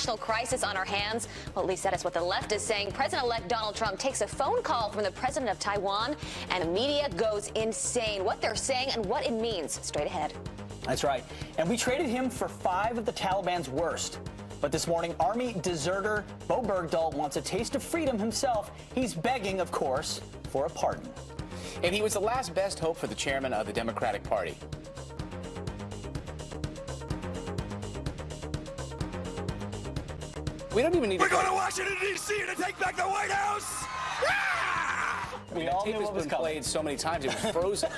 national crisis on our hands. Well, at least that is what the left is saying. President-elect Donald Trump takes a phone call from the president of Taiwan, and the media goes insane. What they're saying and what it means. Straight ahead. That's right. And we traded him for 5 of the Taliban's worst. But this morning, Army deserter Bowe Bergdahl wants a taste of freedom himself. He's begging, of course, for a pardon. And he was the last best hope for the chairman of the Democratic Party. We don't even need We're going to Washington, D.C. to take back the White House! We all tape knew has what was been coming. played so many times, it was frozen.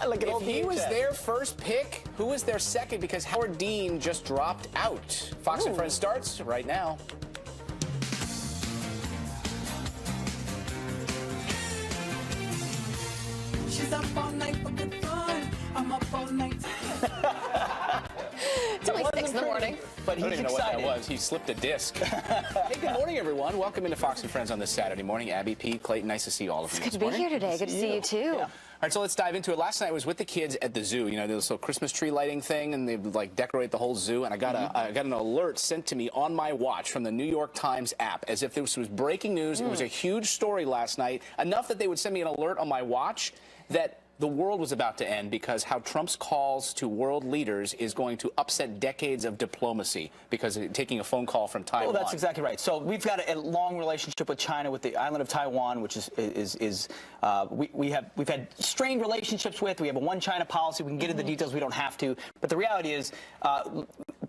Like an if old he was VHS. their first pick, who was their second? Because Howard Dean just dropped out. Fox and Friends starts right now. She's up all night for good fun. I'm up all night. It's only 6 in the morning. But I don't he's even know what excited. that was. He slipped a disc. Hey, good morning, everyone. Welcome into Fox and Friends on this Saturday morning. Abby, Pete, Clayton, nice to see all of you Good this to be morning. here today. Good to see you, too. All right, so let's dive into it. Last night I was with the kids at the zoo. You know, this little Christmas tree lighting thing, and they like decorate the whole zoo. And I got an alert sent to me on my watch from the New York Times app, as if this was breaking news. It was a huge story last night, enough that they would send me an alert on my watch that the world was about to end because how Trump's calls to world leaders is going to upset decades of diplomacy because of taking a phone call from Taiwan. Well, that's exactly right. So we've got a long relationship with China, with the island of Taiwan, which we've had strained relationships with. We have a one China policy. We can get into the details. We don't have to. But the reality is,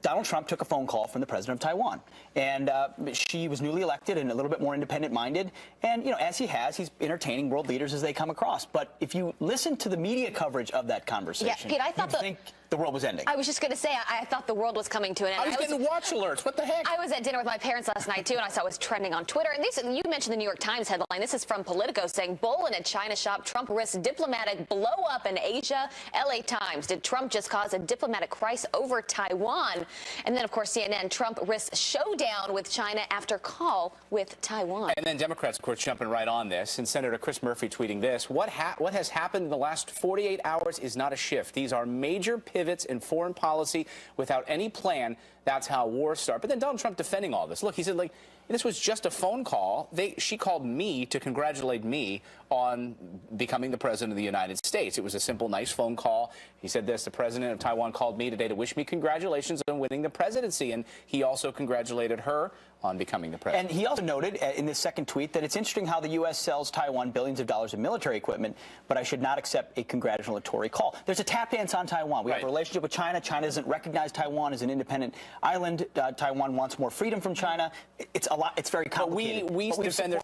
Donald Trump took a phone call from the president of Taiwan, and she was newly elected and a little bit more independent-minded. And you know, as he has, he's entertaining world leaders as they come across. But if you listen to the media coverage of that conversation, Yeah, Pete, I thought you'd think the world was ending. I was just going to say, I thought the world was coming to an end. I was getting watch alerts. What the heck? I was at dinner with my parents last night, too, and I saw it was trending on Twitter. And you mentioned the New York Times headline. This is from Politico saying, Bull in a China shop. Trump risks diplomatic blow-up in Asia. L.A. Times. Did Trump just cause a diplomatic crisis over Taiwan? And then, of course, CNN. Trump risks showdown with China after call with Taiwan. And then Democrats, of course, jumping right on this. And Senator Chris Murphy tweeting this. What has happened in the last 48 hours is not a shift. These are major pivots in foreign policy without any plan. That's how wars start. But then Donald Trump defending all this. Look, he said, like, this was just a phone call. She called me to congratulate me on becoming the president of the United States. It was a simple, nice phone call. He said this, the president of Taiwan called me today to wish me congratulations on winning the presidency. And he also congratulated her on becoming the president. And he also noted in this second tweet that it's interesting how the U.S. sells Taiwan billions of dollars of military equipment, but I should not accept a congratulatory call. There's a tap dance on Taiwan. We have a relationship with China. China doesn't recognize Taiwan as an independent island. Taiwan wants more freedom from China. It's a lot. It's very complicated. But we defend their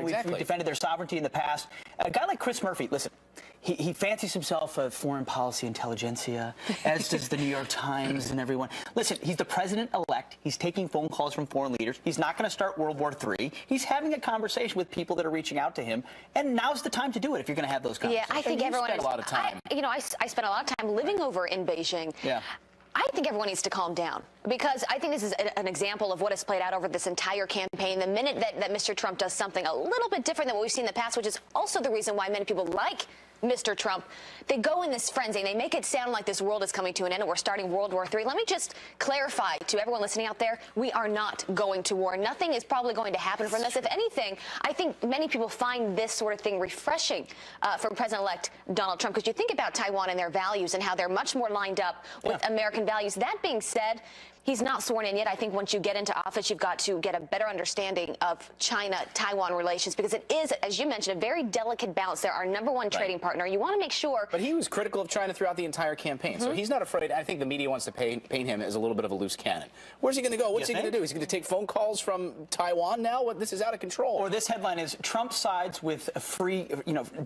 we've defended their sovereignty in the past. A guy like Chris Murphy, listen. He fancies himself a foreign policy intelligentsia, as does the New York Times and everyone. Listen, he's the president-elect. He's taking phone calls from foreign leaders. He's not going to start World War III. He's having a conversation with people that are reaching out to him, and now's the time to do it if you're going to have those conversations. Yeah, I think everyone spent a lot of time. I spent a lot of time living over in Beijing. Yeah. I think everyone needs to calm down because I think this is an example of what has played out over this entire campaign. The minute that Mr. Trump does something a little bit different than what we've seen in the past, which is also the reason why many people like Mr. Trump, they go in this frenzy and they make it sound like this world is coming to an end and we're starting World War III. Let me just clarify to everyone listening out there, we are not going to war. Nothing is probably going to happen from this. If anything, I think many people find this sort of thing refreshing from President-elect Donald Trump because you think about Taiwan and their values and how they're much more lined up with American values. That being said, he's not sworn in yet. I think once you get into office, you've got to get a better understanding of China-Taiwan relations because it is, as you mentioned, a very delicate balance. They're our #1 trading partner. You want to make sure. But he was critical of China throughout the entire campaign, so he's not afraid. I think the media wants to paint him as a little bit of a loose cannon. Where's he going to go? What's he going to do? Is he going to take phone calls from Taiwan now? This is out of control. Or this headline is, Trump sides with a free,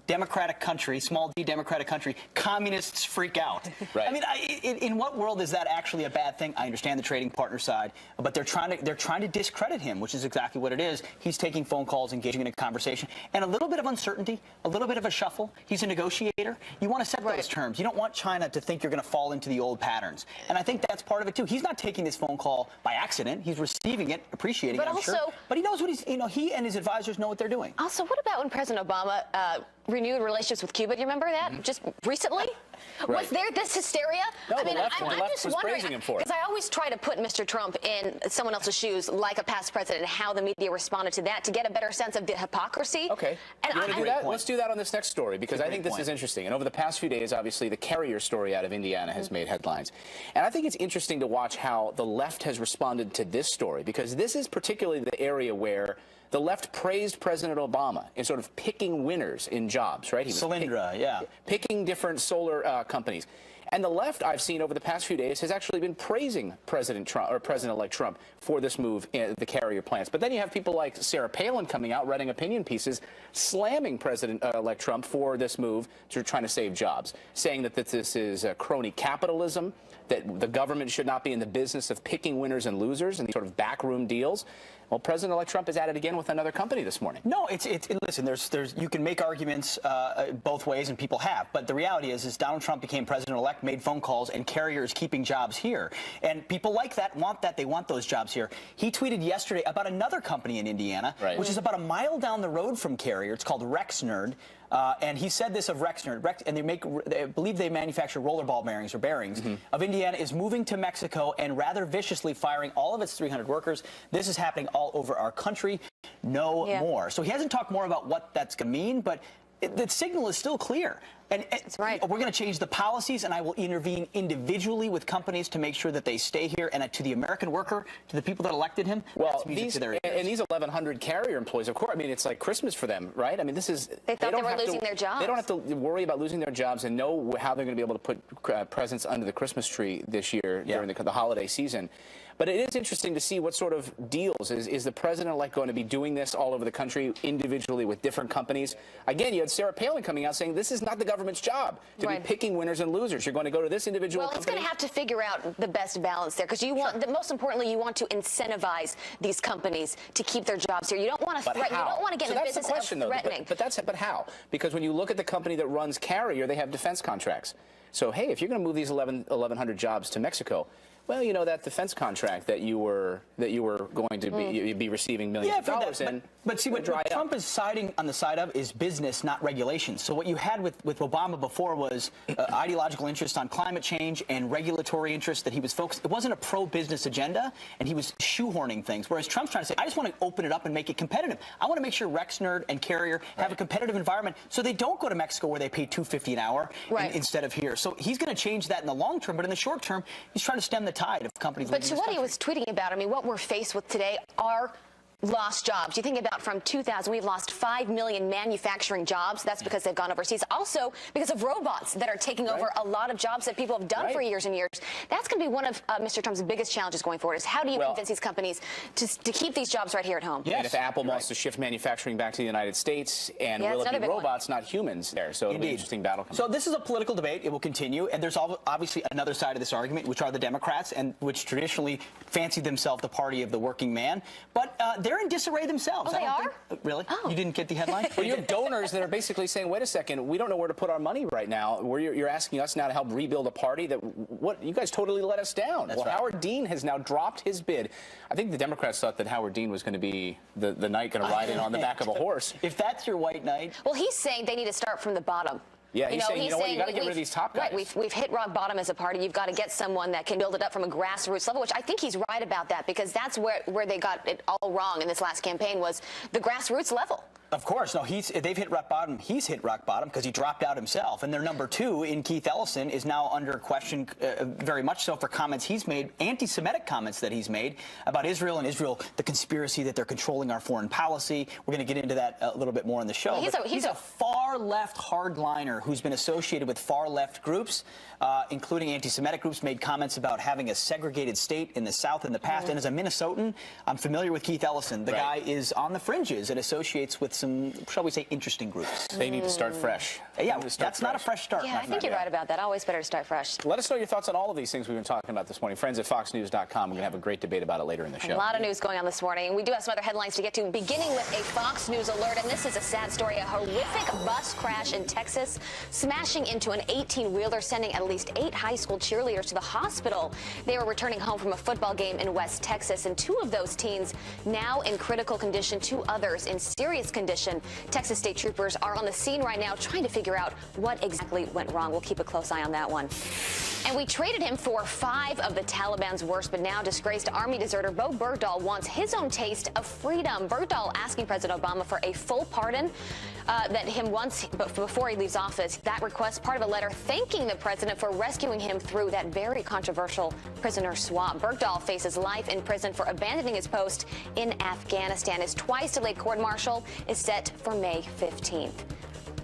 democratic country, small d democratic country, communists freak out. Right. I mean, in what world is that actually a bad thing? I understand the trading partner side, but they're trying to discredit him, which is exactly what it is. He's taking phone calls, engaging in a conversation, and a little bit of uncertainty, a little bit of a shuffle. He's a negotiator. You want to set those terms. You don't want China to think you're going to fall into the old patterns. And I think that's part of it too. He's not taking this phone call by accident. He's receiving it, appreciating it, I'm sure. But he knows what he and his advisors know what they're doing. Also, what about when President Obama renewed relationships with Cuba? Do you remember that? Just recently? Was there this hysteria? No, I mean, the left I'm just was wondering, praising him for it. because I always try to put Mr. Trump in someone else's shoes, like a past president, and how the media responded to that to get a better sense of the hypocrisy. Okay. And You want to do that? Let's do that on this next story, because I great think this point. is interesting. And over the past few days, obviously, the Carrier story out of Indiana has made headlines. And I think it's interesting to watch how the left has responded to this story, because this is particularly the area where the left praised President Obama in sort of picking winners in jobs, right? He was Solyndra, yeah. picking different solar companies. And the left, I've seen over the past few days, has actually been praising President Trump, or President-elect Trump, for this move in the Carrier plants. But then you have people like Sarah Palin coming out, writing opinion pieces, slamming President-elect Trump for this move to trying to save jobs, saying that this is crony capitalism, that the government should not be in the business of picking winners and losers and these sort of backroom deals. Well, President-elect Trump is at it again with another company this morning. No, listen, you can make arguments both ways, and people have. But the reality is Donald Trump became president-elect, made phone calls, and Carrier is keeping jobs here. And people like that, want that. They want those jobs here. He tweeted yesterday about another company in Indiana, Right. which is about a mile down the road from Carrier. It's called Rexnord. And he said this of Rexnord, and I believe they manufacture rollerball bearings or bearings, of Indiana, is moving to Mexico and rather viciously firing all of its 300 workers. This is happening all over our country. No more. So he hasn't talked more about what that's going to mean, but the signal is still clear. And That's right. We're going to change the policies, and I will intervene individually with companies to make sure that they stay here. And to the American worker, to the people that elected him, Well, that's music to their ears. and these 1,100 Carrier employees, of course, I mean, it's like Christmas for them, right? I mean, this is... They thought they don't were have to- losing their jobs. They don't have to worry about losing their jobs and know how they're going to be able to put presents under the Christmas tree this year during the holiday season. But it is interesting to see what sort of deals. Is the president-elect going to be doing this all over the country individually with different companies? Again, you had Sarah Palin coming out saying this is not the government's job to Right. be picking winners and losers. You're going to go to this individual Well, it's company. going to have to figure out the best balance there, because you want, most importantly, you want to incentivize these companies to keep their jobs here. You don't want to threaten. You don't want to get in the business of threatening. But how? Because when you look at the company that runs Carrier, they have defense contracts. So hey, if you're going to move these 1,100 jobs to Mexico, well, you know that defense contract that you were going to be receiving millions of dollars in. But see, what Trump is siding on the side of is business, not regulations. So what you had with Obama before was ideological interest on climate change and regulatory interest that he was focused. It wasn't a pro-business agenda, and he was shoehorning things. Whereas Trump's trying to say, I just want to open it up and make it competitive. I want to make sure Rexnord and Carrier have a competitive environment, so they don't go to Mexico where they pay $2.50 an hour instead of here. So he's going to change that in the long term, but in the short term, he's trying to stem the tide of companies. But to what he was tweeting about, I mean, what we're faced with today are lost jobs. You think about from 2000, we've lost 5 million manufacturing jobs. That's because they've gone overseas. Also, because of robots that are taking over a lot of jobs that people have done for years and years. That's going to be one of Mr. Trump's biggest challenges going forward, is how do you convince these companies to keep these jobs right here at home? And if Apple wants to shift manufacturing back to the United States, and will it be robots, not humans there? So it'll be an interesting battle. So this is a political debate. It will continue. And there's obviously another side of this argument, which are the Democrats, and which traditionally fancy themselves the party of the working man. But they're in disarray themselves. Oh, they are? Really? Oh. You didn't get the headline? Well, you have donors that are basically saying, wait a second, we don't know where to put our money right now. You're asking us now to help rebuild a party that, you guys totally let us down. That's right. Howard Dean has now dropped his bid. I think the Democrats thought that Howard Dean was going to be the knight going to ride in on the back of a horse. If that's your white knight. Well, he's saying they need to start from the bottom. Yeah, he's saying, you know what, you got to get rid of these top guys. Right, we've hit rock bottom as a party. You've got to get someone that can build it up from a grassroots level, which I think he's right about that, because that's where they got it all wrong in this last campaign, was the grassroots level. Of course. No, they've hit rock bottom. He's hit rock bottom because he dropped out himself. And their number two in Keith Ellison is now under question, very much so, for comments he's made, anti-Semitic comments that he's made about Israel and the conspiracy that they're controlling our foreign policy. We're going to get into that a little bit more in the show. Well, he's a far-left hardliner who's been associated with far-left groups, including anti-Semitic groups, made comments about having a segregated state in the South in the past. And as a Minnesotan, I'm familiar with Keith Ellison. The guy is on the fringes and associates with some, shall we say, interesting groups. They need to start fresh. Yeah, that's not a fresh start. Yeah, I think you're right about that. Always better to start fresh. Let us know your thoughts on all of these things we've been talking about this morning. Friends at FoxNews.com. We're going to have a great debate about it later in the show. A lot of news going on this morning. We do have some other headlines to get to, beginning with a Fox News alert. And this is a sad story. A horrific bus crash in Texas, smashing into an 18-wheeler, sending at least 8 high school cheerleaders to the hospital. They were returning home from a football game in West Texas, and 2 of those teens now in critical condition, 2 others in serious condition. condition. Texas state troopers are on the scene right now trying to figure out what exactly went wrong. We'll keep a close eye on that one. And we traded him for 5 of the Taliban's worst, but now disgraced Army deserter Bo Bergdahl wants his own taste of freedom. Bergdahl asking President Obama for a full pardon before he leaves office. That request part of a letter thanking the president for rescuing him through that very controversial prisoner swap. Bergdahl faces life in prison for abandoning his post in Afghanistan. His twice-delayed court-martial is set for May 15th.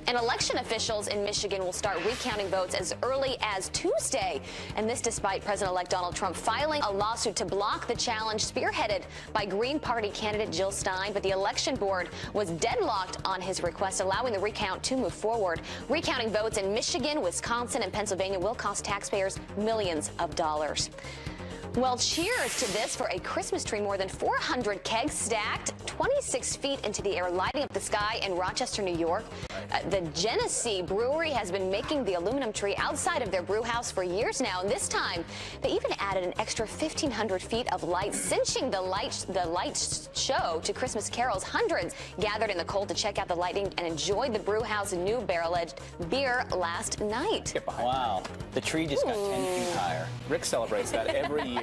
And election officials in Michigan will start recounting votes as early as Tuesday. And this despite President-elect Donald Trump filing a lawsuit to block the challenge spearheaded by Green Party candidate Jill Stein. But the election board was deadlocked on his request, allowing the recount to move forward. Recounting votes in Michigan, Wisconsin, and Pennsylvania will cost taxpayers millions of dollars. Well, cheers to this for a Christmas tree. More than 400 kegs stacked 26 feet into the air, lighting up the sky in Rochester, New York. The Genesee Brewery has been making the aluminum tree outside of their brew house for years now. And this time, they even added an extra 1,500 feet of lights, cinching the light show to Christmas carols. Hundreds gathered in the cold to check out the lighting and enjoy the brew house's new barrel-aged beer last night. Wow. The tree just got 10 feet higher. Rick celebrates that every year.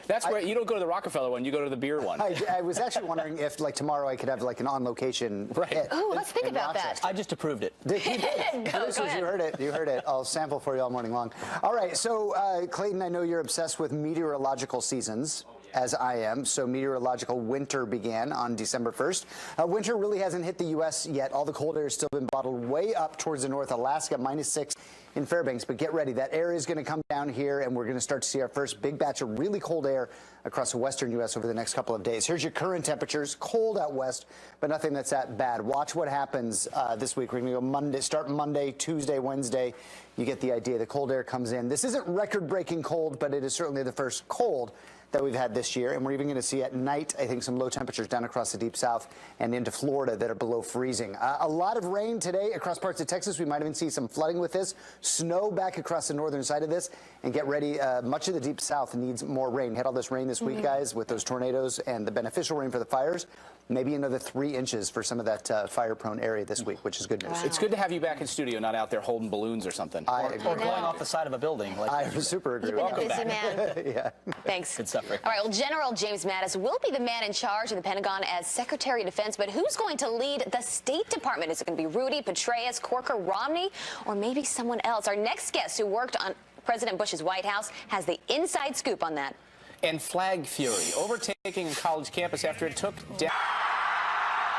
That's where you don't go to the Rockefeller one, you go to the beer one. I was actually wondering if, like, tomorrow I could have, like, an on-location hit. Ooh, let's think about that. I just approved it. You did. Producers, you heard it. You heard it. I'll sample for you all morning long. All right, so, Clayton, I know you're obsessed with meteorological seasons, as I am. So meteorological winter began on December 1st. Winter really hasn't hit the U.S. yet. All the cold air has still been bottled way up towards the north, Alaska, -6 in Fairbanks. But get ready. That air is going to come down here, and we're going to start to see our first big batch of really cold air across the western U.S. over the next couple of days. Here's your current temperatures. Cold out west, but nothing that's that bad. Watch what happens this week. We're going to go start Monday, Tuesday, Wednesday. You get the idea. The cold air comes in. This isn't record-breaking cold, but it is certainly the first cold that we've had this year, and we're even going to see at night, I think, some low temperatures down across the deep south and into Florida that are below freezing. A lot of rain today across parts of Texas. We might even see some flooding with this. Snow back across the northern side of this, and get ready. Much of the deep south needs more rain. Had all this rain this week, guys, with those tornadoes and the beneficial rain for the fires. Maybe another 3 inches for some of that fire-prone area this week, which is good news. Wow. It's good to have you back in studio, not out there holding balloons or something. Or going off the side of a building. Like I super agree. You've been a busy man. Yeah. Thanks. Good stuff, Rick. All right, well, General James Mattis will be the man in charge of the Pentagon as Secretary of Defense, but who's going to lead the State Department? Is it going to be Rudy, Petraeus, Corker, Romney, or maybe someone else? Our next guest, who worked on President Bush's White House, has the inside scoop on that. And flag fury, overtaking a college campus after it took down.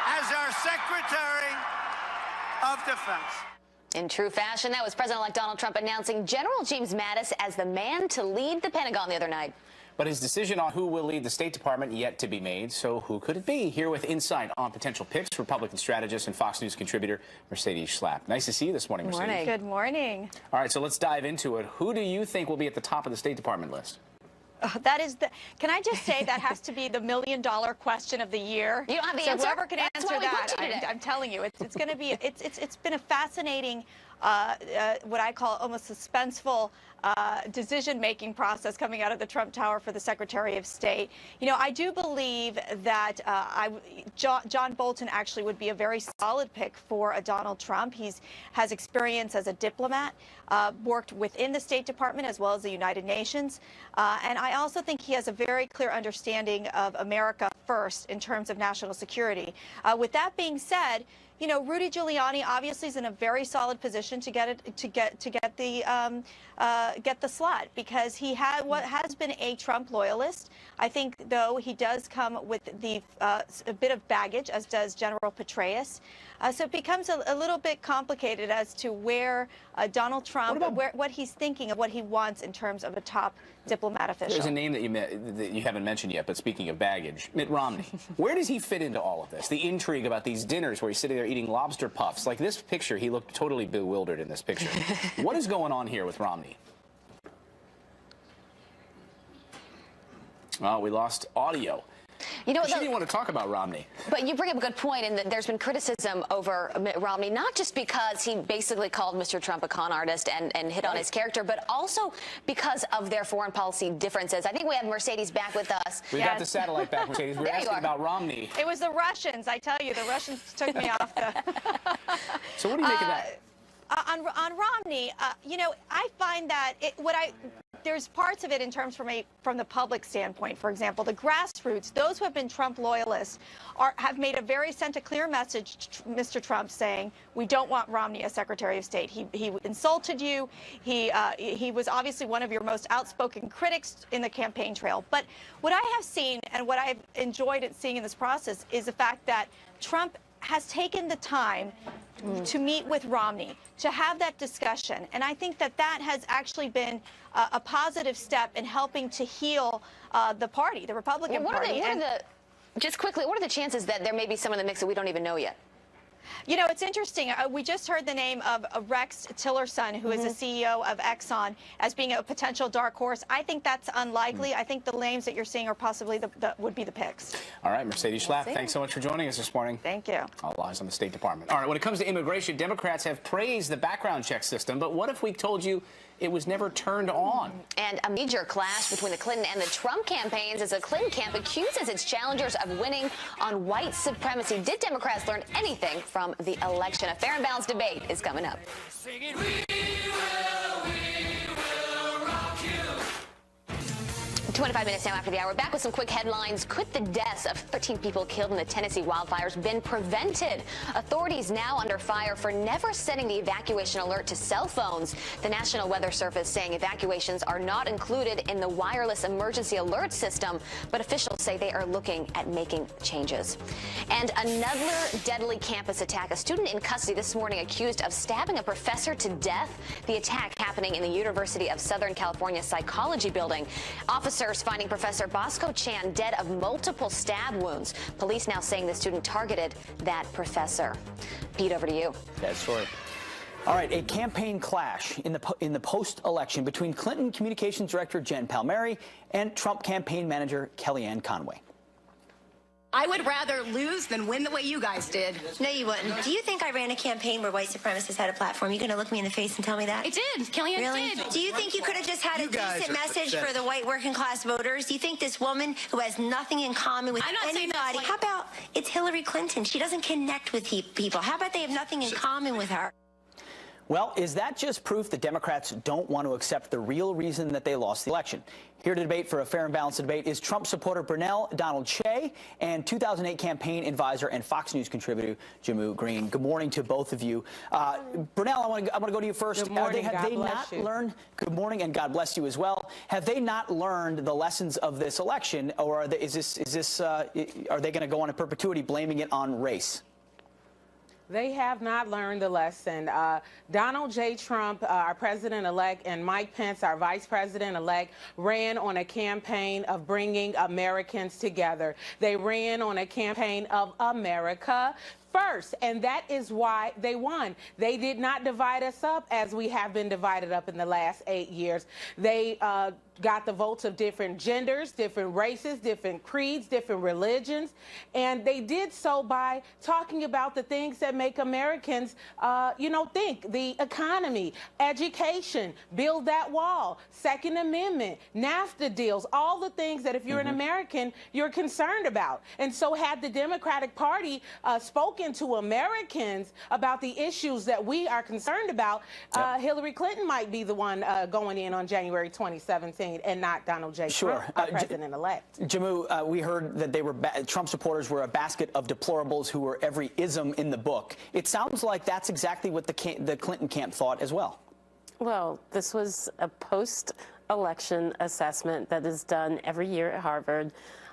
As our Secretary of Defense. In true fashion, that was President-elect Donald Trump announcing General James Mattis as the man to lead the Pentagon the other night. But his decision on who will lead the State Department yet to be made. So who could it be? Here with insight on potential picks, Republican strategist and Fox News contributor Mercedes Schlapp. Nice to see you this morning, Mercedes. Morning. Good morning. All right, so let's dive into it. Who do you think will be at the top of the State Department list? That is the. Can I just say that has to be the $1 million question of the year? You don't have the so answer? Whoever can That's answer why we that, put you today. I'm telling you, it's going to be. It's been a fascinating, what I call almost suspenseful decision-making process coming out of the Trump Tower for the Secretary of State. You know, I do believe that John Bolton actually would be a very solid pick for Donald Trump. He has experience as a diplomat, worked within the State Department as well as the United Nations, and I also think he has a very clear understanding of America first in terms of national security. With that being said, you know, Rudy Giuliani obviously is in a very solid position to get the slot because he has been a Trump loyalist. I think, though, he does come with a bit of baggage, as does General Petraeus. So it becomes a little bit complicated as to where Donald Trump, what he's thinking of what he wants in terms of a top diplomat official. There's a name that you haven't mentioned yet, but speaking of baggage, Mitt Romney. Where does he fit into all of this? The intrigue about these dinners where he's sitting there eating lobster puffs. Like this picture, he looked totally bewildered in this picture. What is going on here with Romney? Well, we lost audio. You know, She didn't want to talk about Romney. But you bring up a good point, and there's been criticism over Mitt Romney, not just because he basically called Mr. Trump a con artist and hit on his character, but also because of their foreign policy differences. I think we have Mercedes back with us. We got the satellite back, Mercedes. We're There you asking are. about Romney. It was the Russians, I tell you. The Russians took me off the. So what do you make of that? On Romney, you know, I find that there's parts of it in terms from the public standpoint. For example, the grassroots, those who have been Trump loyalists, have sent a clear message to Mr. Trump saying, we don't want Romney as Secretary of State. He insulted you. He was obviously one of your most outspoken critics in the campaign trail. But what I have seen and what I've enjoyed seeing in this process is the fact that Trump has taken the time to meet with Romney, to have that discussion. And I think that has actually been a positive step in helping to heal the party, the Republican Party. Just quickly, what are the chances that there may be some in the mix that we don't even know yet? You know, it's interesting. We just heard the name of Rex Tillerson, who is the CEO of Exxon, as being a potential dark horse. I think that's unlikely. I think the names that you're seeing are possibly would be the picks. All right, Mercedes Schlapp, thanks so much for joining us this morning. Thank you. All eyes on the State Department. All right, when it comes to immigration, Democrats have praised the background check system, but what if we told you it was never turned on? And a major clash between the Clinton and the Trump campaigns as the Clinton camp accuses its challengers of winning on white supremacy. Did Democrats learn anything from the election? A fair and balanced debate is coming up. Singing, we will rock you. 25 minutes now after the hour. Back with some quick headlines. Could the deaths of 13 people killed in the Tennessee wildfires been prevented? Authorities now under fire for never setting the evacuation alert to cell phones. The National Weather Service saying evacuations are not included in the wireless emergency alert system, but officials say they are looking at making changes. And another deadly campus attack. A student in custody this morning accused of stabbing a professor to death. The attack happening in the University of Southern California Psychology building. Officers finding Professor Bosco Chan dead of multiple stab wounds. Police now saying the student targeted that professor. Pete, over to you. That story. All right, a campaign clash in the post-election between Clinton Communications Director Jen Palmieri and Trump campaign manager Kellyanne Conway. I would rather lose than win the way you guys did. No, you wouldn't. Do you think I ran a campaign where white supremacists had a platform? You gonna look me in the face and tell me that? I did. Kellyanne really? did. Do you think you could have just had a decent message for the white working class voters? Do you think this woman who has nothing in common with anybody? How about it's Hillary Clinton? She doesn't connect with people. How about they have nothing in common with her? Well, is that just proof that Democrats don't want to accept the real reason that they lost the election? Here to debate for a fair and balanced debate is Trump supporter Brunel Donald Che and 2008 campaign advisor and Fox News contributor Jimmu Green. Good morning to both of you. Brunel, I want to go to you first. Good morning, have they not learned? Good morning, and God bless you as well. Have they not learned the lessons of this election, or are they, are they going to go on in perpetuity blaming it on race? They have not learned the lesson. Donald J. Trump, our president-elect, and Mike Pence, our vice president-elect, ran on a campaign of bringing Americans together. They ran on a campaign of America first, and that is why they won. They did not divide us up as we have been divided up in the last 8 years. They got the votes of different genders, different races, different creeds, different religions, and they did so by talking about the things that make Americans, think. The economy, education, build that wall, Second Amendment, NAFTA deals, all the things that if you're an American, you're concerned about. And so had the Democratic Party spoken to Americans about the issues that we are concerned about, Hillary Clinton might be the one going in on January 2017. And not Donald J. Trump, our president-elect. Jimmu, we heard that they were Trump supporters were a basket of deplorables who were every ism in the book. It sounds like that's exactly what the Clinton camp thought as well. Well, this was a post-election assessment that is done every year at Harvard.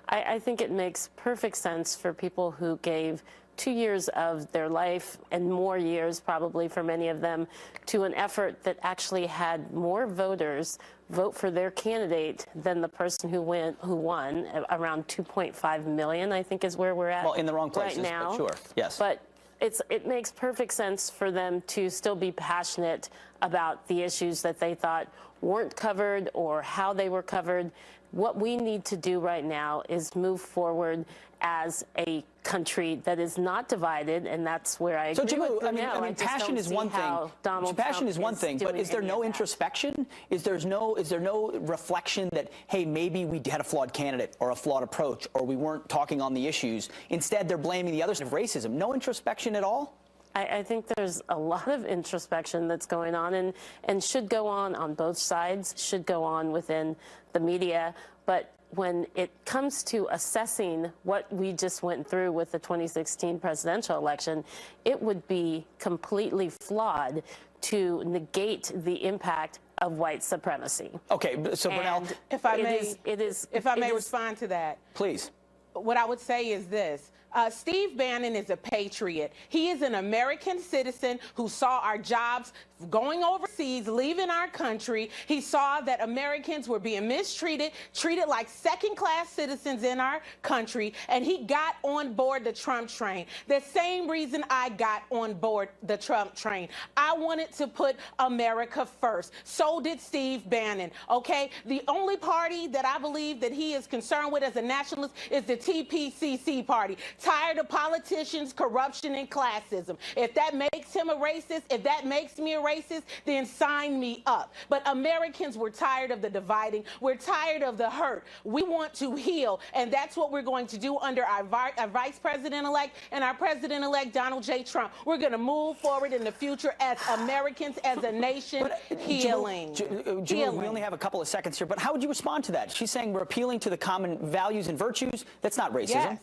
I think it makes perfect sense for people who gave 2 years of their life and more years probably for many of them to an effort that actually had more voters vote for their candidate than the person who won. Around 2.5 million, I think, is where we're at. Well, in the wrong places, right now. but sure, yes. But it makes perfect sense for them to still be passionate about the issues that they thought weren't covered or how they were covered. what we need to do right now is move forward as a country that is not divided, and that's where I agree with Brunel. I mean, passion is one thing. Passion is one thing, but is there no introspection? Is there no reflection that, hey, maybe we had a flawed candidate or a flawed approach, or we weren't talking on the issues? Instead, they're blaming the other side of racism. No introspection at all? I think there's a lot of introspection that's going on and should go on both sides, should go on within the media. But when it comes to assessing what we just went through with the 2016 presidential election, it would be completely flawed to negate the impact of white supremacy. Okay, so Brunel, if I may respond to that, please. What I would say is this. Steve Bannon is a patriot. He is an American citizen who saw our jobs going overseas, leaving our country. He saw that Americans were being mistreated, treated like second-class citizens in our country, and he got on board the Trump train. The same reason I got on board the Trump train. I wanted to put America first. So did Steve Bannon, okay? The only party that I believe that he is concerned with as a nationalist is the TPCC party. Tired of politicians, corruption, and classism. If that makes him a racist, if that makes me a racist, then sign me up. But Americans, we're tired of the dividing. We're tired of the hurt. We want to heal, and that's what we're going to do under our Vice President-elect and our President-elect Donald J. Trump. We're going to move forward in the future as Americans, as a nation, healing. Jamil, we only have a couple of seconds here, but how would you respond to that? She's saying we're appealing to the common values and virtues. That's not racism. Yes.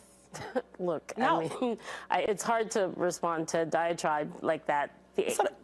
Look, no. I mean, it's hard to respond to a diatribe like that.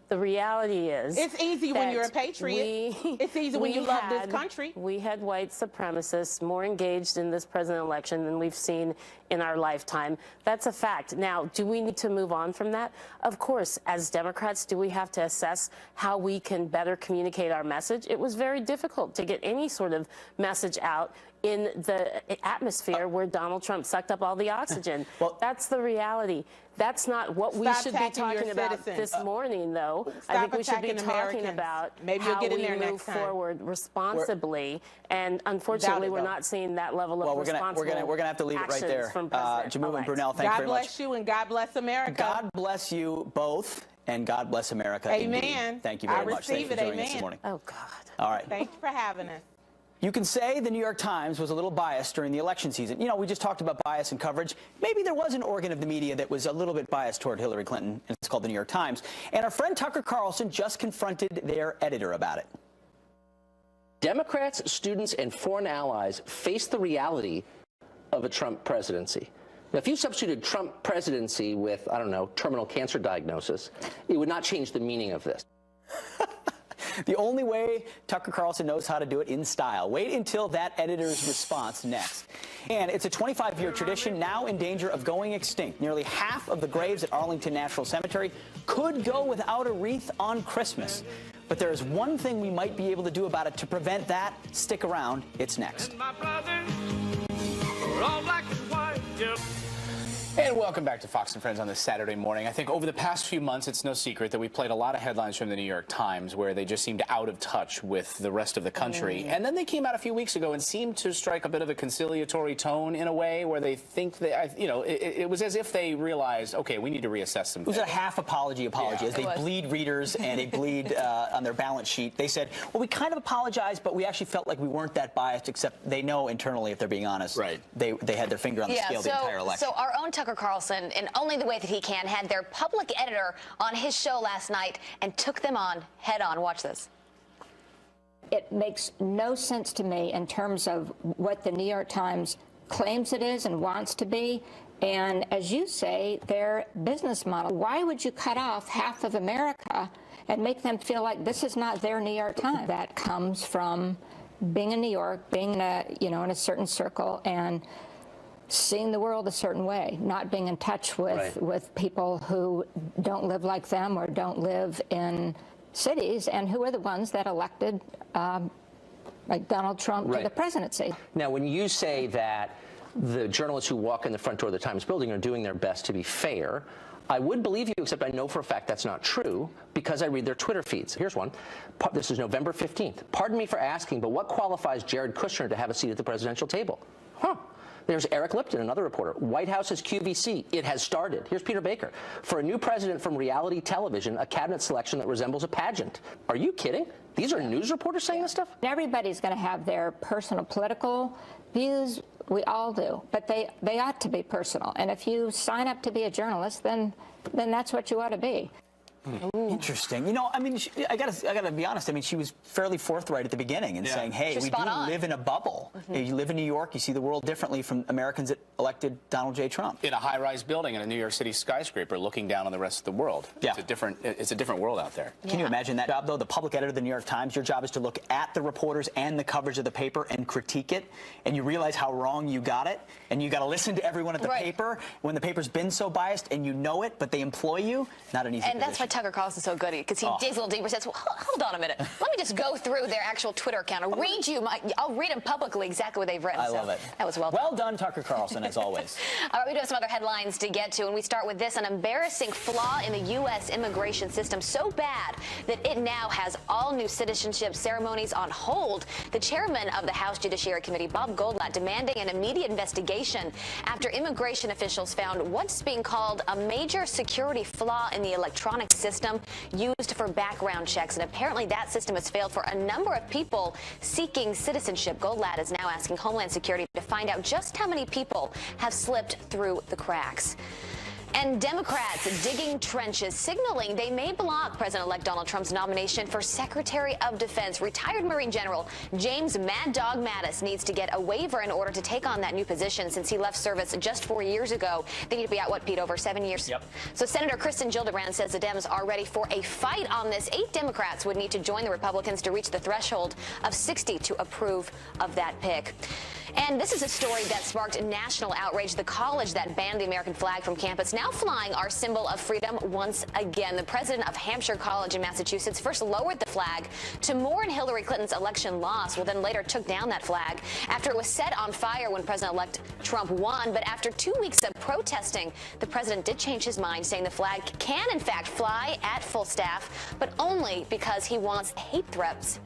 The reality is, it's easy when you're a patriot. It's easy when you love this country. We had white supremacists more engaged in this president election than we've seen in our lifetime. That's a fact. Now, do we need to move on from that? Of course. As Democrats, do we have to assess how we can better communicate our message? It was very difficult to get any sort of message out in the atmosphere where Donald Trump sucked up all the oxygen. Well, that's the reality. That's not what we should be talking about this morning, though. I think we should be talking about how we move forward responsibly. And unfortunately, we're not seeing that level of responsible we're gonna have to leave it right there. Jamil and Brunel, thank you very much. God bless you and God bless America. God bless you both, and God bless America. Amen. Indeed. Thank you very much. Thanks for joining us this morning. Oh, God. All right. Thank you for having us. You can say the New York Times was a little biased during the election season. You know, we just talked about bias in coverage. Maybe there was an organ of the media that was a little bit biased toward Hillary Clinton, and it's called the New York Times. And our friend Tucker Carlson just confronted their editor about it. Democrats, students, and foreign allies face the reality of a Trump presidency. Now, if you substituted Trump presidency with, I don't know, terminal cancer diagnosis, it would not change the meaning of this. The only way Tucker Carlson knows how to do it in style. Wait until that editor's response next. And it's a 25-year tradition now in danger of going extinct. Nearly half of the graves at Arlington National Cemetery could go without a wreath on Christmas. But there is one thing we might be able to do about it to prevent that. Stick around. It's next. My brothers are all black and white, yep. And welcome back to Fox and Friends on this Saturday morning. I think over the past few months, it's no secret that we played a lot of headlines from the New York Times where they just seemed out of touch with the rest of the country. And then they came out a few weeks ago and seemed to strike a bit of a conciliatory tone in a way where they think that, you know, it was as if they realized, okay, we need to reassess some things. It was a half apology as they bleed readers and they bleed on their balance sheet. They said, well, we kind of apologized, but we actually felt like we weren't that biased, except they know internally, if they're being honest, they had their finger on the scale the entire election. So our own Tucker Carlson, in only the way that he can, had their public editor on his show last night and took them on head on. Watch this. It makes no sense to me in terms of what the New York Times claims it is and wants to be. And as you say, their business model. Why would you cut off half of America and make them feel like this is not their New York Times? That comes from being in New York, being in a, in a certain circle, and seeing the world a certain way, not being in touch with people who don't live like them or don't live in cities, and who are the ones that elected like Donald Trump to the presidency. Now, when you say that the journalists who walk in the front door of the Times building are doing their best to be fair, I would believe you, except I know for a fact that's not true because I read their Twitter feeds. Here's one. This is November 15th. Pardon me for asking, but what qualifies Jared Kushner to have a seat at the presidential table? There's Eric Lipton, another reporter. White House's QVC. It has started. Here's Peter Baker. For a new president from reality television, a cabinet selection that resembles a pageant. Are you kidding? These are news reporters saying this stuff? Everybody's going to have their personal political views. We all do. But they ought to be personal. And if you sign up to be a journalist, then that's what you ought to be. Interesting. You know, I mean, I gotta be honest. I mean, she was fairly forthright at the beginning in saying, "Hey, we do live in a bubble. You live in New York. You see the world differently from Americans that elected Donald J. Trump." In a high-rise building in a New York City skyscraper, looking down on the rest of the world. Yeah, it's a different world out there. Can you imagine that job though? The public editor of the New York Times. Your job is to look at the reporters and the coverage of the paper and critique it. And you realize how wrong you got it, and you got to listen to everyone at the paper when the paper's been so biased, and you know it, but they employ you. Not an easy position. And that's why Tucker Carlson's so good, because he digs a little deeper. Says, well, hold on a minute. Let me just go through their actual Twitter account. I'll read them publicly exactly what they've written. I love it. That was well done. Well done, Tucker Carlson, as always. All right, we do have some other headlines to get to, and we start with this: an embarrassing flaw in the U.S. immigration system so bad that it now has all new citizenship ceremonies on hold. The chairman of the House Judiciary Committee, Bob Goldblatt, demanding an immediate investigation after immigration officials found what's being called a major security flaw in the electronic system used for background checks. And apparently that system has failed for a number of people seeking citizenship. Goldblatt is now asking Homeland Security to find out just how many people have slipped through the cracks. And Democrats digging trenches, signaling they may block President-elect Donald Trump's nomination for Secretary of Defense. Retired Marine General James Mad Dog Mattis needs to get a waiver in order to take on that new position since he left service just 4 years ago. They need to be out, what, Pete, over 7 years? Yep. So Senator Kristen Gillibrand says the Dems are ready for a fight on this. 8 Democrats would need to join the Republicans to reach the threshold of 60 to approve of that pick. And this is a story that sparked national outrage. The college that banned the American flag from campus now flying our symbol of freedom once again. The president of Hampshire College in Massachusetts first lowered the flag to mourn Hillary Clinton's election loss, then later took down that flag after it was set on fire when President-elect Trump won. But after 2 weeks of protesting, the president did change his mind, saying the flag can in fact fly at full staff, but only because he wants hate threats